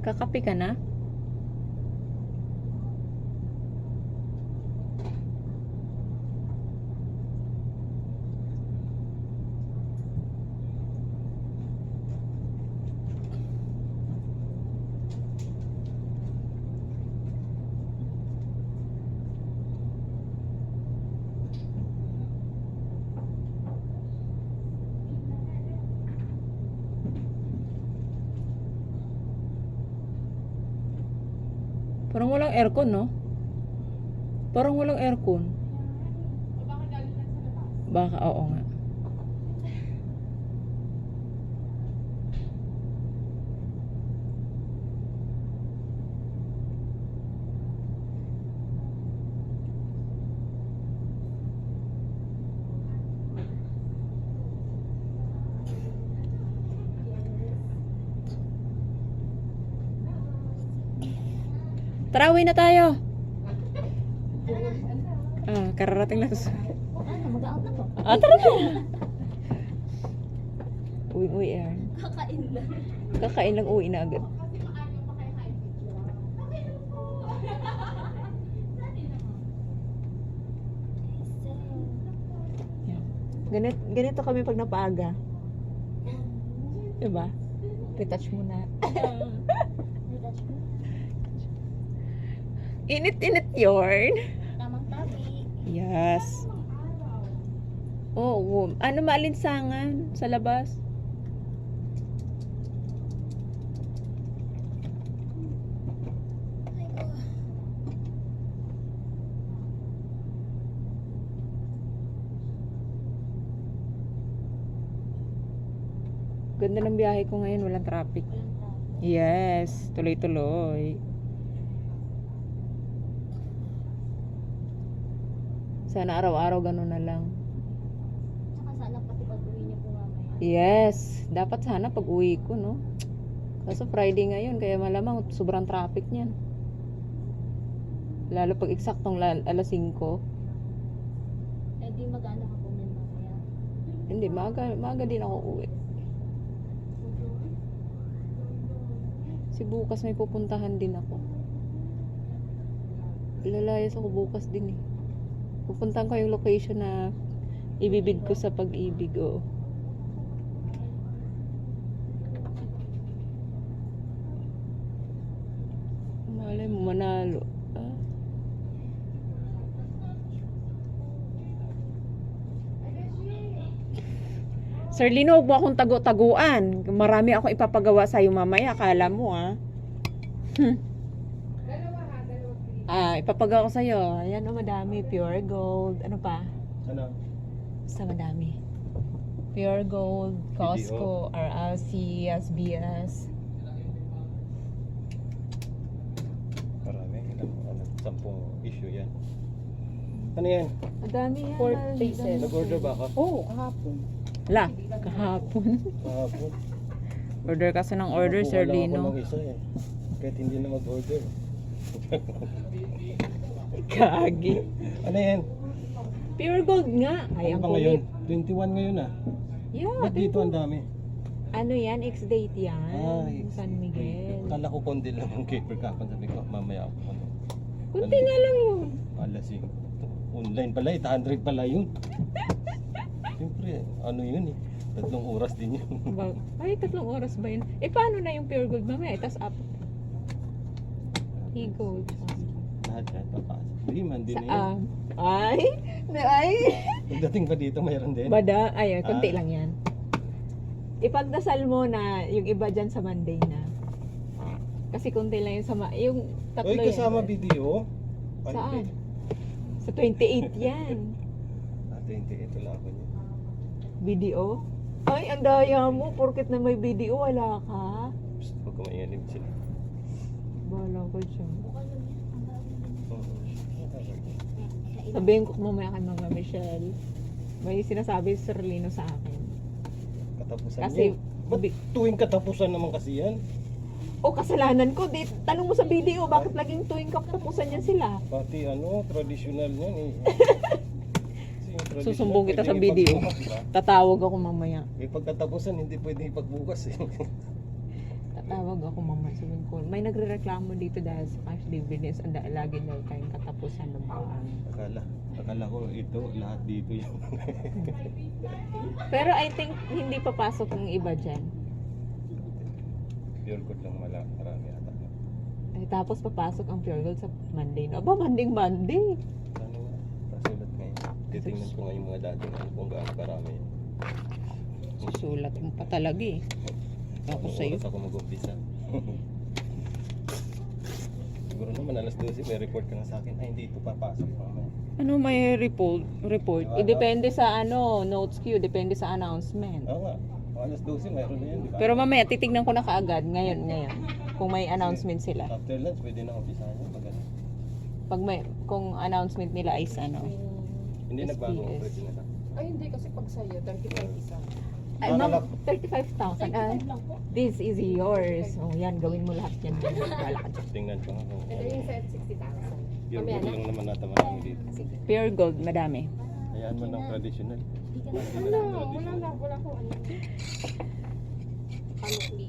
Kakapi ka na? Parang walang aircon, no? Parang walang aircon. O baka galing lang sa labas. Baka, oo nga. Tara, uwi na tayo. Kararating lang. Mag-out na po. Tara na. Uwi yan. Kakain lang. Kakain lang, uwi na agad. Kasi maaga pa kayo kain picture. Ganito kami pag napaaga. Diba? Retouch muna. Init-init yarn. Tamang tabi. Yes. Oo. Ano maalinsangan sa labas? Ganda ng biyahe ko ngayon, walang traffic. Yes, tuloy-tuloy. Sana araw-araw ganun na lang. Tsaka sana pati pag-uwi niyo po mamaya. Yes, dapat sana pag uwi ko, no? Kaso Friday ngayon, kaya malamang sobrang traffic niyan. Lalo pag eksaktong alas 5. Eh di mag-ano ka po niyan mamaya. Hindi, maaga din ako uwi. Si bukas may pupuntahan din ako. Lalayas ako bukas din eh. Pupuntahan ko yung location na ibibid ko sa Pag-ibig, oh. Malay mo, manalo. Sir Lino, huwag mo akong tago-taguan. Marami akong ipapagawa sa'yo mamaya. Akala mo, ipapagawa ko sa'yo. Ayan, madami. Pure gold. Ano pa? Ano? Basta madami. Pure gold, Costco, RLC, SBS. Marami. 10 issue yan. Ano yan? Madami yan. 4 pieces. Nag-order ba ka? Oo, kahapon. La, kahapon. Kahapon. Order kasi ng order, Sir Nakuha lang Lino. ako ng isa eh. Kahit hindi na mag-order. Kagi. Ano yan? Pure gold nga. Ay, Ano ang ba ngayon? kulit. 21 ngayon ah. Yeah, Ba't dito ang dami? ano yan? X-date yan. Ay, San Miguel. Akala ko konti lang ang paper kapon. Sabi ko, mamaya ako. Ano? Kunti nga lang yun. Alasing. Online pala, 800 pala yun. Siyempre, ano yun eh. 3 oras din yun. Ay, 3 oras ba yun? Eh, paano na yung pure gold mamaya? Itas up. E-gold. Lahat yan, papasok. Hindi man din na yun. Saan? Ay. Pagdating pa dito, mayroon din. Bada, ay, konti Ah. lang yan. Ipagdasal mo na yung iba dyan sa Monday na. Kasi konti lang yung yung tatlo Uy, kasama yan. video. Saan? Sa 28 yan. 28 wala ako niya. Video? Ay, ang daya mo. Porket na may video, wala ka. Psst, huwag kumayalim sila. Bahala ko siya. Bukal lang yan. Ang dami din. Sabihin ko mamaya kay Mama Michelle. May sinasabi si Sir Lino sa akin. Katapusan Kasi, yun. Ba't tuwing katapusan naman kasi yan? kasalanan ko. Tanong mo sa video, bakit naging tuwing katapusan yan sila? Pati traditional yan eh. Kasi yung traditional, Susumbong kita sa pwedeng video. ipagbukas, diba? Tatawag ako mamaya. Eh pagkatapusan, hindi pwedeng ipagbukas eh. Tatawag ako mama, sabihin ko, may nagrereklamo dito dahil sa cash dividends, lagi daw tayong katapusan ng buwan. Akala ko ito, lahat dito yung Pero I think hindi papasok yung iba dyan. pure gold lang marami ata. Ay, tapos papasok ang Pure Gold sa Monday. No? Aba, Monday. Ano nga, kasulat ngayon. Titingnan ko nga yung mga dating ano kung gaano karami. Susulat mo pa talaga eh. Ako Anong sa'yo. oras ako mag-umpisa. Siguro naman alas 12 may report ka na sa akin. Ay, hindi ito papasok mamaya. Ano may report? Depende sa notes queue, depende sa announcement. Oo nga, alas 12 mayroon na yun, di ba? Pero mamaya, titignan ko na kaagad ngayon. Kung may announcement sila. After lunch, pwede na umpisahan yun. Pag ano. Kung announcement nila is Hindi nagbago ang SPS. presyo nila. Ay, hindi kasi pag sa'yo, 35 isa. Ay, ma'am, 35,000. lang po. This is yours. Oh, yan, gawin mo lahat yan. Wala ka dyan. Tingnan ko nga kung Ito yung set 60,000. pure Mamaya gold na. lang naman nata marami dito. Sige. Pure gold, madami. Hayaan mo ng traditional. Hindi ka na. Hindi na ng Wala traditional. ko ano. Panukli.